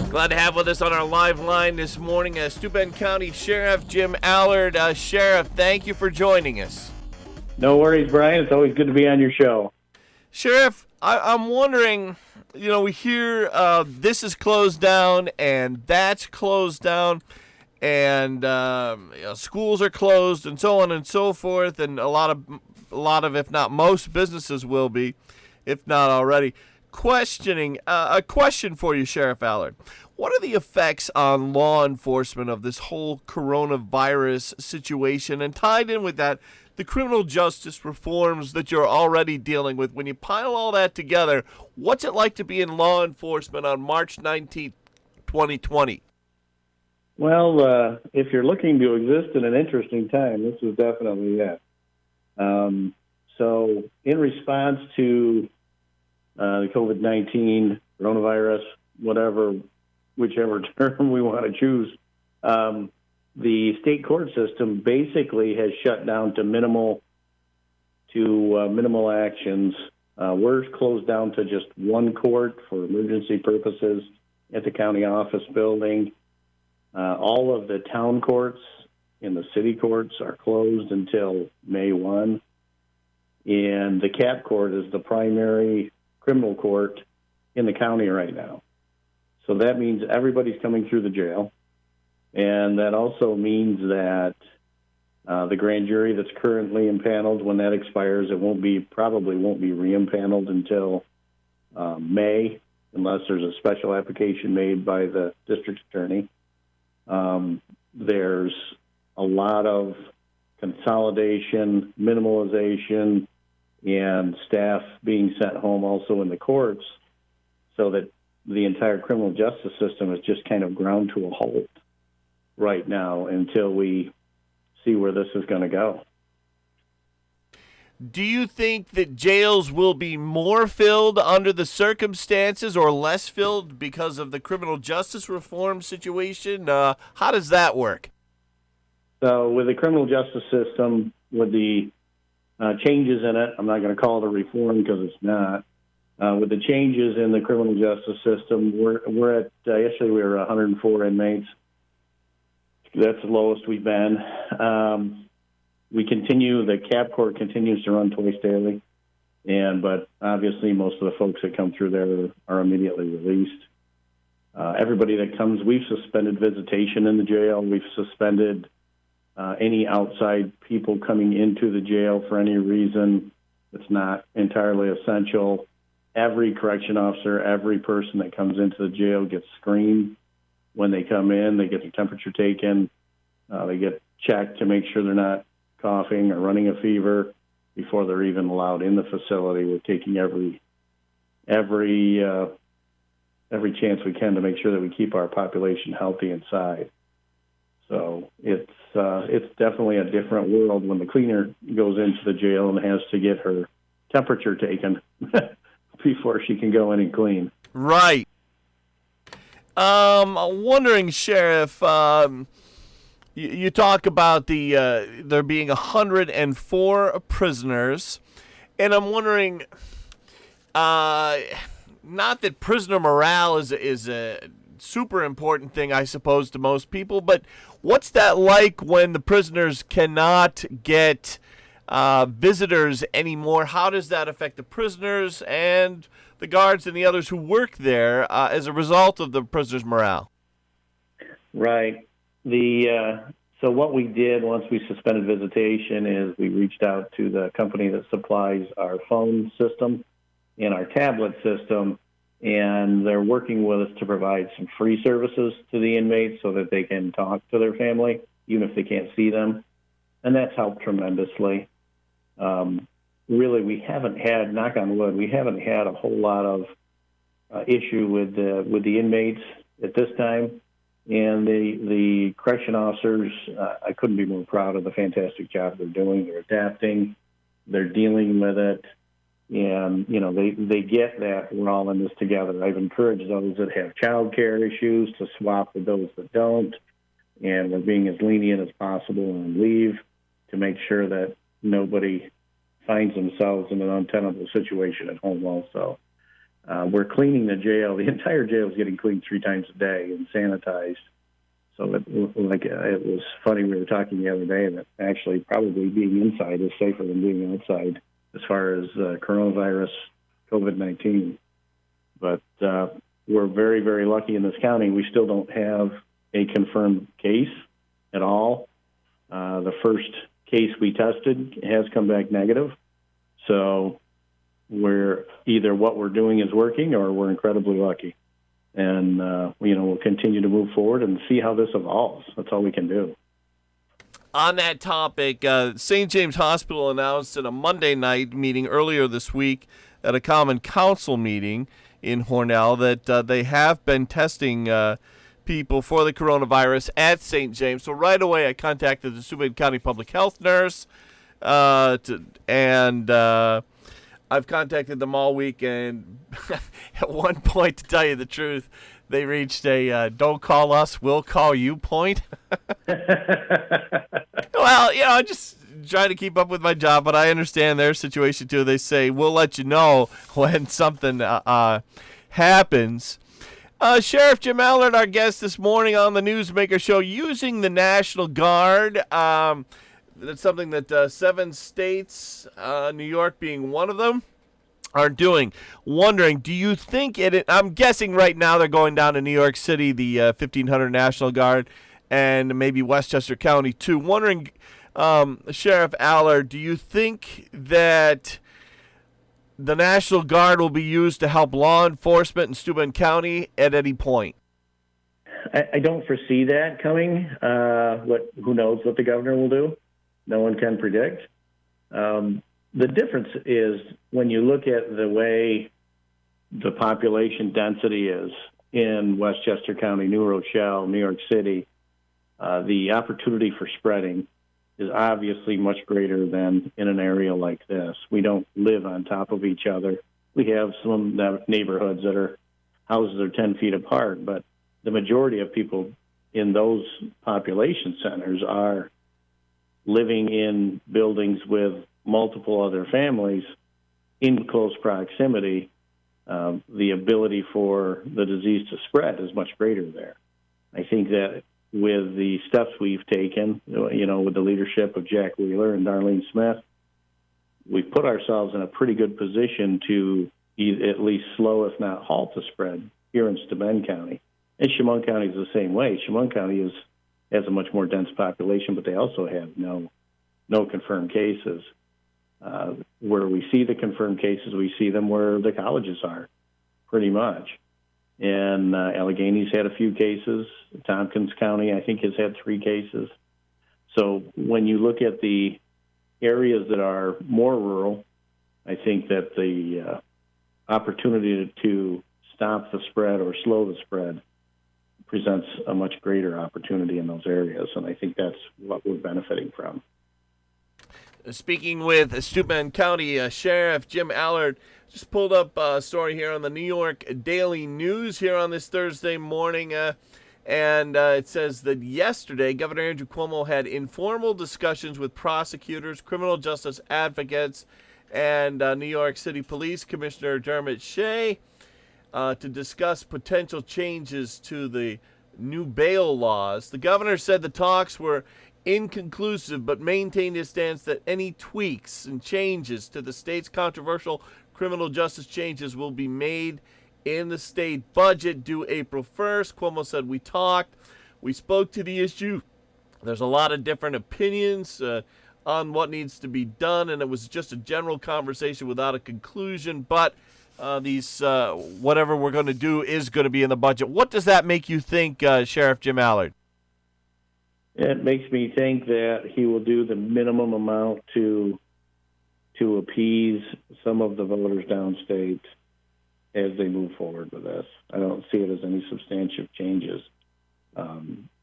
Glad to have with us on our live line this morning, Steuben County Sheriff Jim Allard. Sheriff, thank you for joining us. No worries, Brian. It's always good to be on your show. Sheriff, I'm wondering, we hear this is closed down and that's closed down, and schools are closed and so on and so forth, and a lot of, if not most, businesses will be, if not already. A question for you, Sheriff Allard. What are the effects on law enforcement of this whole coronavirus situation? And tied in with that, the criminal justice reforms that you're already dealing with. When you pile all that together, what's it like to be in law enforcement on March 19th, 2020? Well, if you're looking to exist in an interesting time, this is definitely it. So in response to the COVID-19, coronavirus, whichever term we want to choose, the state court system basically has shut down to minimal actions. We're closed down to just one court for emergency purposes at the county office building. All of the town courts and the city courts are closed until May 1. And the CAP court is the primary criminal court in the county right now. So that means everybody's coming through the jail. And that also means that the grand jury that's currently impaneled, when that expires, it probably won't be re-impaneled until May, unless there's a special application made by the district attorney. There's a lot of consolidation, minimalization, and staff being sent home also in the courts, so that the entire criminal justice system is just kind of ground to a halt right now until we see where this is going to go. Do you think that jails will be more filled under the circumstances or less filled because of the criminal justice reform situation? How does that work? So with the criminal justice system, with the changes in it, I'm not going to call it a reform because it's not. With the changes in the criminal justice system, we're at, yesterday we were 104 inmates. That's the lowest we've been. The CAP court continues to run twice daily, but obviously most of the folks that come through there are immediately released. Everybody that comes, we've suspended visitation in the jail. We've suspended any outside people coming into the jail for any reason that's not entirely essential. Every correction officer, every person that comes into the jail gets screened. When they come in, they get their temperature taken. They get checked to make sure they're not coughing or running a fever before they're even allowed in the facility. We're taking every chance we can to make sure that we keep our population healthy inside. So it's definitely a different world when the cleaner goes into the jail and has to get her temperature taken before she can go in and clean. Right. I'm wondering, Sheriff, you talk about there being 104 prisoners, and I'm wondering, not that prisoner morale is a super important thing, I suppose, to most people, but what's that like when the prisoners cannot get visitors anymore? How does that affect the prisoners and the guards and the others who work there as a result of the prisoners' morale? Right. So what we did once we suspended visitation is we reached out to the company that supplies our phone system and our tablet system, and they're working with us to provide some free services to the inmates so that they can talk to their family, even if they can't see them. And that's helped tremendously. Really, we haven't had, knock on wood, we haven't had a whole lot of issue with the inmates at this time. And the correction officers, I couldn't be more proud of the fantastic job they're doing. They're adapting, they're dealing with it, and they get that we're all in this together. I've encouraged those that have child care issues to swap with those that don't, and we're being as lenient as possible on leave to make sure that nobody finds themselves in an untenable situation at home also. We're cleaning the jail. The entire jail is getting cleaned 3 times a day and sanitized. So it was funny. We were talking the other day that actually probably being inside is safer than being outside as far as coronavirus, COVID-19. But we're very, very lucky in this county. We still don't have a confirmed case at all. The first case we tested has come back negative. So we're either what we're doing is working or we're incredibly lucky. And, we'll continue to move forward and see how this evolves. That's all we can do. On that topic, St. James Hospital announced in a Monday night meeting earlier this week at a Common Council meeting in Hornell that they have been testing people for the coronavirus at St. James. So right away I contacted the Steuben County Public Health nurse, and I've contacted them all week, and at one point, to tell you the truth, they reached a don't call us, we'll call you point. Well, I just try to keep up with my job, but I understand their situation too. They say, we'll let you know when something happens. Sheriff Jim Allard, our guest this morning on the Newsmaker show, using the National Guard. That's something that 7 states, New York being one of them, are doing. Wondering, do you think I'm guessing right now they're going down to New York City, the 1,500 National Guard, and maybe Westchester County too. Wondering, Sheriff Allard, do you think that the National Guard will be used to help law enforcement in Steuben County at any point? I don't foresee that coming. Who knows what the governor will do? No one can predict. The difference is when you look at the way the population density is in Westchester County, New Rochelle, New York City, the opportunity for spreading is obviously much greater than in an area like this. We don't live on top of each other. We have some neighborhoods that are houses are 10 feet apart, but the majority of people in those population centers are living in buildings with multiple other families in close proximity. The ability for the disease to spread is much greater there. I think that with the steps we've taken, with the leadership of Jack Wheeler and Darlene Smith, we've put ourselves in a pretty good position to at least slow, if not halt, the spread here in Steuben County. And Chemung County is the same way. Chemung County has a much more dense population, but they also have no confirmed cases. Where we see the confirmed cases, we see them where the colleges are, pretty much. And Allegheny's had a few cases. Tompkins County, I think, has had 3 cases. So when you look at the areas that are more rural, I think that the opportunity to stop the spread or slow the spread presents a much greater opportunity in those areas, and I think that's what we're benefiting from. Speaking with Steuben County Sheriff Jim Allard, just pulled up a story here on the New York Daily News here on this Thursday morning, and it says that yesterday Governor Andrew Cuomo had informal discussions with prosecutors, criminal justice advocates, and New York City Police Commissioner Dermot Shea to discuss potential changes to the new bail laws. The governor said the talks were inconclusive, but maintained his stance that any tweaks and changes to the state's controversial criminal justice changes will be made in the state budget due April 1st. Cuomo said, we spoke to the issue. There's a lot of different opinions on what needs to be done, and it was just a general conversation without a conclusion, but whatever we're going to do is going to be in the budget. What does that make you think, Sheriff Jim Allard? It makes me think that he will do the minimum amount to appease some of the voters downstate as they move forward with this. I don't see it as any substantial changes.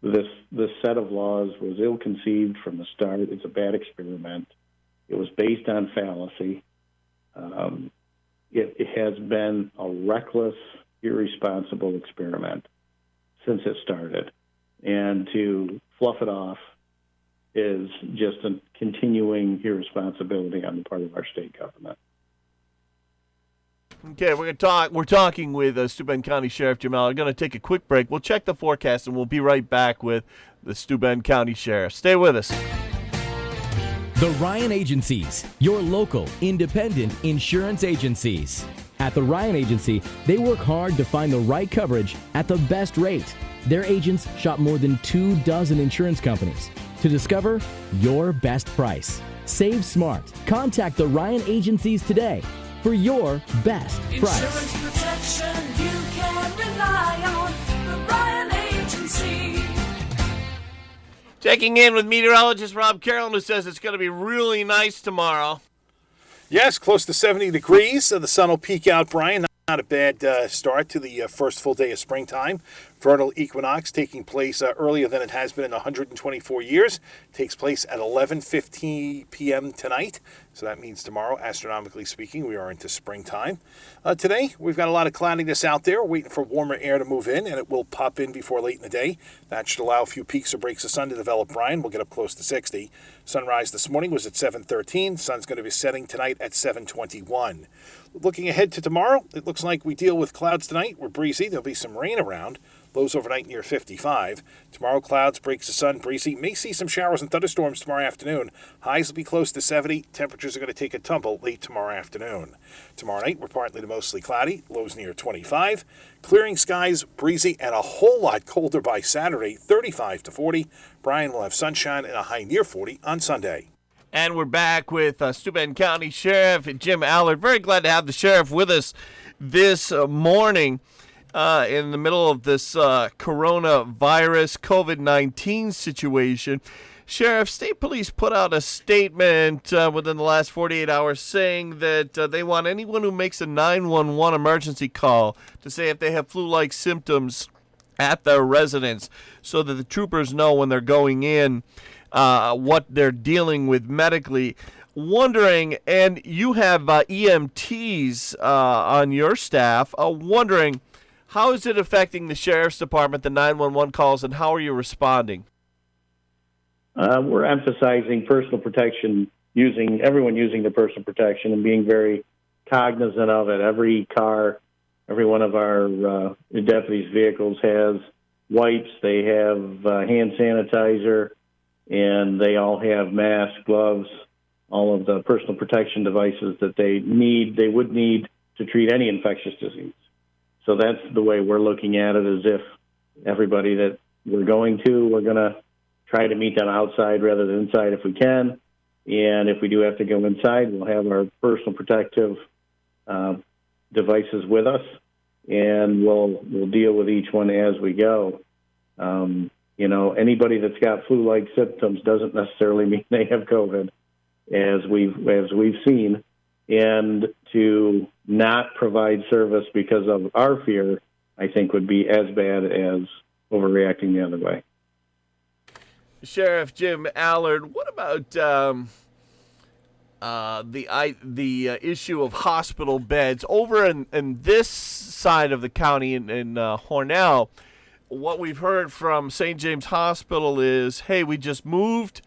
This set of laws was ill-conceived from the start. It's a bad experiment. It was based on fallacy. It has been a reckless, irresponsible experiment since it started. And to fluff it off is just a continuing irresponsibility on the part of our state government. Okay, we're talking with Steuben County Sheriff Jim Allard. We're going to take a quick break. We'll check the forecast, and we'll be right back with the Steuben County Sheriff. Stay with us. The Ryan Agencies, your local, independent insurance agencies. At the Ryan Agency, they work hard to find the right coverage at the best rate. Their agents shop more than 24 insurance companies to discover your best price. Save smart. Contact the Ryan Agencies today for your best price. Insurance protection you can rely on. The Ryan Agency. Checking in with meteorologist Rob Carroll, who says it's going to be really nice tomorrow. Yes, close to 70 degrees. So the sun will peak out, Brian. Not a bad start to the first full day of springtime. Vernal equinox taking place earlier than it has been in 124 years. Takes place at 11:15 p.m. tonight. So that means tomorrow, astronomically speaking, we are into springtime. Today, we've got a lot of cloudiness out there. We're waiting for warmer air to move in, and it will pop in before late in the day. That should allow a few peaks or breaks of sun to develop, Brian. We'll get up close to 60. Sunrise this morning was at 7:13. Sun's going to be setting tonight at 7:21. Looking ahead to tomorrow, it looks like we deal with clouds tonight. We're breezy. There'll be some rain around. Lows overnight near 55. Tomorrow, clouds, breaks of sun, breezy. May see some showers and thunderstorms tomorrow afternoon. Highs will be close to 70. Temperatures are going to take a tumble late tomorrow afternoon. Tomorrow night, we're partly to mostly cloudy. Lows near 25. Clearing skies, breezy, and a whole lot colder by Saturday, 35 to 40. Brian will have sunshine and a high near 40 on Sunday. And we're back with Steuben County Sheriff Jim Allard. Very glad to have the sheriff with us this morning in the middle of this coronavirus COVID-19 situation. Sheriff, state police put out a statement within the last 48 hours saying that they want anyone who makes a 911 emergency call to say if they have flu-like symptoms at their residence so that the troopers know when they're going in what they're dealing with medically. Wondering, and you have EMTs on your staff, wondering, how is it affecting the sheriff's department, the 911 calls, and how are you responding? We're emphasizing personal protection, everyone using the personal protection and being very cognizant of it. Every car, every one of our deputies' vehicles has wipes, they have hand sanitizer, and they all have masks, gloves, all of the personal protection devices that they would need to treat any infectious disease. So that's the way we're looking at it, as if everybody that we're going to try to meet them outside rather than inside if we can. And if we do have to go inside, we'll have our personal protective devices with us, and we'll deal with each one as we go. Anybody that's got flu-like symptoms doesn't necessarily mean they have COVID, as we've seen. And to not provide service because of our fear, I think, would be as bad as overreacting the other way. Sheriff Jim Allard, what about the issue of hospital beds over in this side of the county in Hornell? What we've heard from St. James Hospital is, hey, we just moved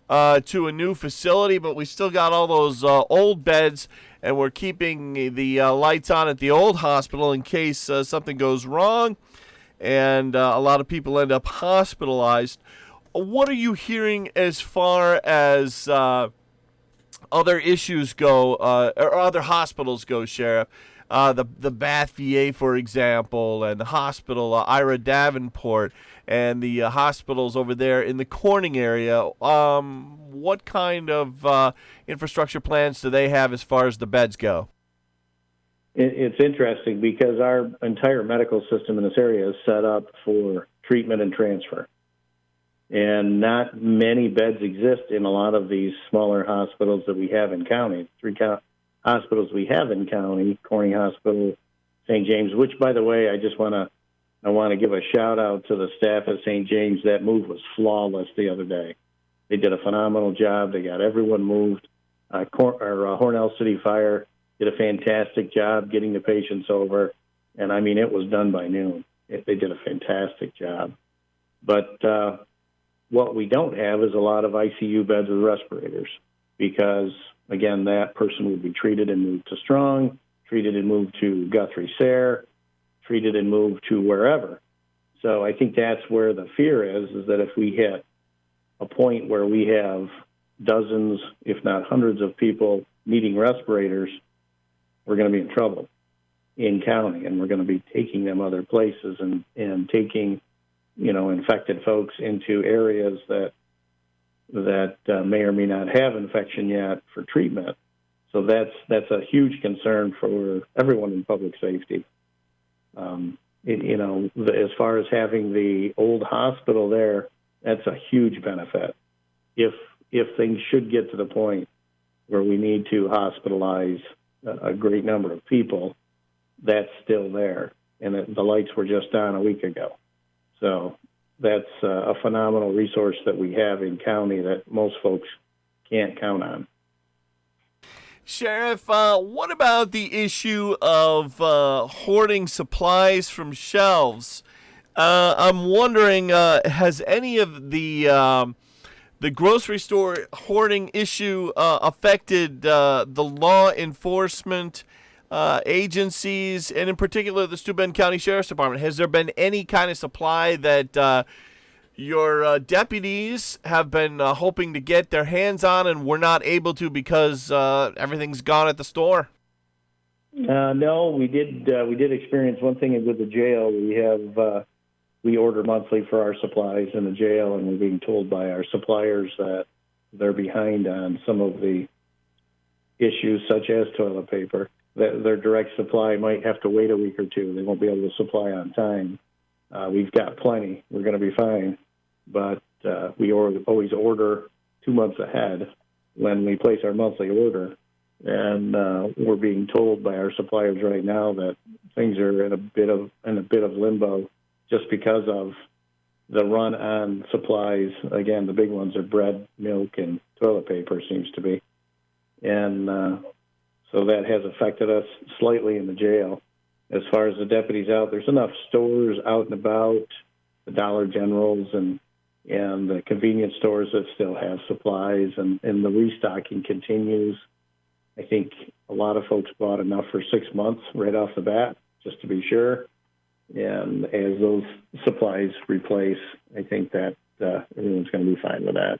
to a new facility, but we still got all those old beds, and we're keeping the lights on at the old hospital in case something goes wrong, and a lot of people end up hospitalized. What are you hearing as far as other issues go, or other hospitals go, Sheriff? The Bath VA, for example, and the hospital Ira Davenport, and the hospitals over there in the Corning area. What kind of infrastructure plans do they have as far as the beds go? It's interesting because our entire medical system in this area is set up for treatment and transfer. And not many beds exist in a lot of these smaller hospitals that we have in county. Hospitals we have in county, Corning Hospital, St. James, which, by the way, I want to give a shout out to the staff at St. James. That move was flawless the other day. They did a phenomenal job. They got everyone moved. Hornell City Fire did a fantastic job getting the patients over. And, I mean, it was done by noon. They did a fantastic job. But what we don't have is a lot of ICU beds with respirators because, again, that person would be treated and moved to strong. treated and moved to Guthrie Sayre, treated and moved to wherever. So I think that's where the fear is that if we hit a point where we have dozens, if not hundreds of people needing respirators, we're going to be in trouble in county, and we're going to be taking them other places and taking, infected folks into areas that may or may not have infection yet for treatment. So that's a huge concern for everyone in public safety. As far as having the old hospital there, that's a huge benefit. If things should get to the point where we need to hospitalize a great number of people, that's still there. And the lights were just on a week ago. So that's a phenomenal resource that we have in county that most folks can't count on. Sheriff, what about the issue of hoarding supplies from shelves? I'm wondering, has any of the grocery store hoarding issue affected the law enforcement agencies, and in particular the Steuben County Sheriff's Department? Has there been any kind of supply that your deputies have been hoping to get their hands on and were not able to because everything's gone at the store? No, we did experience one thing with the jail. We order monthly for our supplies in the jail, and we're being told by our suppliers that they're behind on some of the issues, such as toilet paper. That their direct supply might have to wait a week or two. They won't be able to supply on time. We've got plenty. We're going to be fine. But we always order 2 months ahead when we place our monthly order. And we're being told by our suppliers right now that things are in a bit of limbo just because of the run on supplies. Again, the big ones are bread, milk, and toilet paper, seems to be. And so that has affected us slightly in the jail. As far as the deputies out, there's enough stores out and about, the Dollar Generals and the convenience stores that still have supplies, and the restocking continues. I think a lot of folks bought enough for 6 months right off the bat, just to be sure. And as those supplies replace, I think that everyone's going to be fine with that.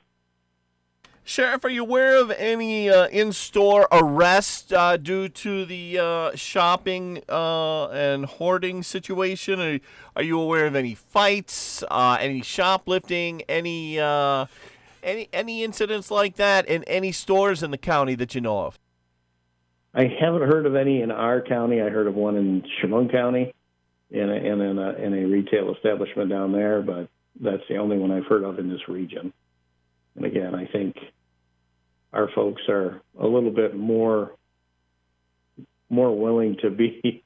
Sheriff, are you aware of any in-store arrests due to the shopping and hoarding situation? Are you aware of any fights, any shoplifting, any incidents like that in any stores in the county that you know of? I haven't heard of any in our county. I heard of one in Chemung County in a retail establishment down there, but that's the only one I've heard of in this region. And again, I think our folks are a little bit more willing to be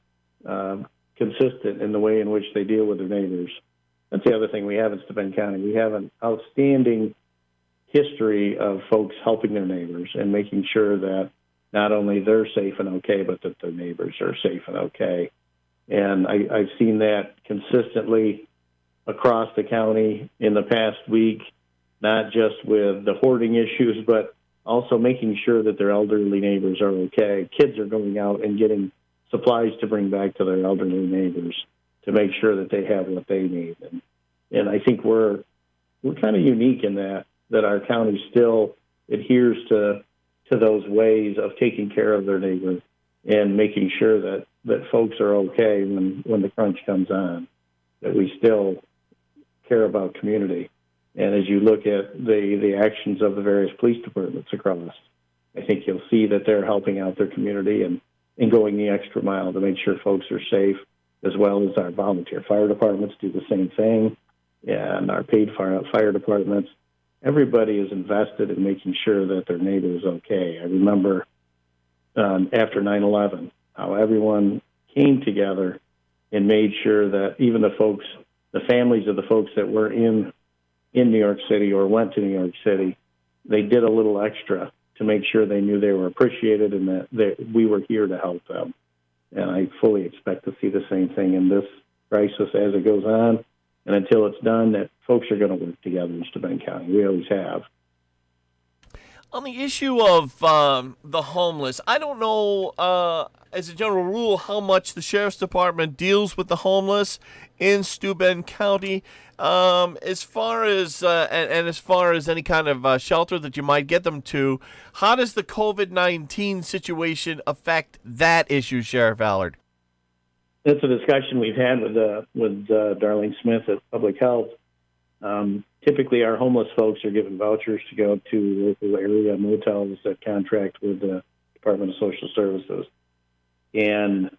consistent in the way in which they deal with their neighbors. That's the other thing we have in Steuben County. We have an outstanding history of folks helping their neighbors and making sure that not only they're safe and okay, but that their neighbors are safe and okay. And I've seen that consistently across the county in the past week, not just with the hoarding issues, but also making sure that their elderly neighbors are okay. Kids are going out and getting supplies to bring back to their elderly neighbors to make sure that they have what they need. And I think we're kind of unique in that our county still adheres to those ways of taking care of their neighbors and making sure that folks are okay when the crunch comes on, that we still care about community. And as you look at the actions of the various police departments across, I think you'll see that they're helping out their community and going the extra mile to make sure folks are safe, as well as our volunteer fire departments do the same thing, and our paid fire departments. Everybody is invested in making sure that their neighbor is okay. I remember after 9/11, how everyone came together and made sure that even the families of the folks that were in New York City or went to New York City, they did a little extra to make sure they knew they were appreciated and that we were here to help them. And I fully expect to see the same thing in this crisis as it goes on. And until it's done, that folks are going to work together in Steuben County. We always have. On the issue of the homeless, I don't know, as a general rule, how much the Sheriff's Department deals with the homeless in Steuben County. As far as and as far as any kind of shelter that you might get them to, how does the COVID-19 situation affect that issue, Sheriff Allard? It's a discussion we've had with Darlene Smith at Public Health. Typically, our homeless folks are given vouchers to go to local area motels that contract with the Department of Social Services. And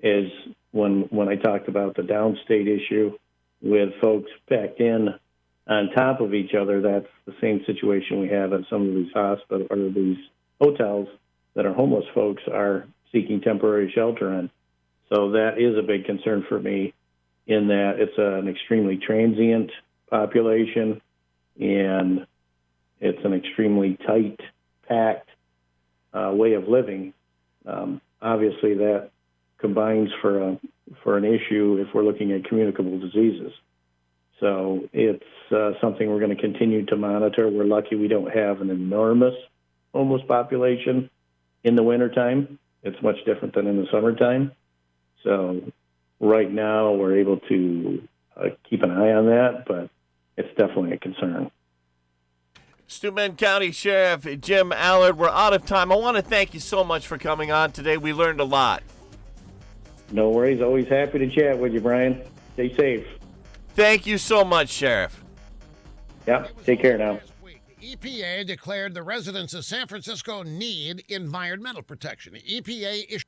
as when I talked about the downstate issue with folks packed in on top of each other, that's the same situation we have at some of these hospitals or these hotels that our homeless folks are seeking temporary shelter in. So that is a big concern for me in that it's an extremely transient population, and it's an extremely tight, packed way of living. Obviously, that combines for an issue if we're looking at communicable diseases. So it's something we're going to continue to monitor. We're lucky we don't have an enormous homeless population in the wintertime. It's much different than in the summertime. So right now we're able to keep an eye on that, but it's definitely a concern. Steuben County Sheriff Jim Allard, we're out of time. I want to thank you so much for coming on today. We learned a lot. No worries. Always happy to chat with you, Brian. Stay safe. Thank you so much, Sheriff. Yeah, take care now. The EPA declared the residents of San Francisco need environmental protection. The EPA issued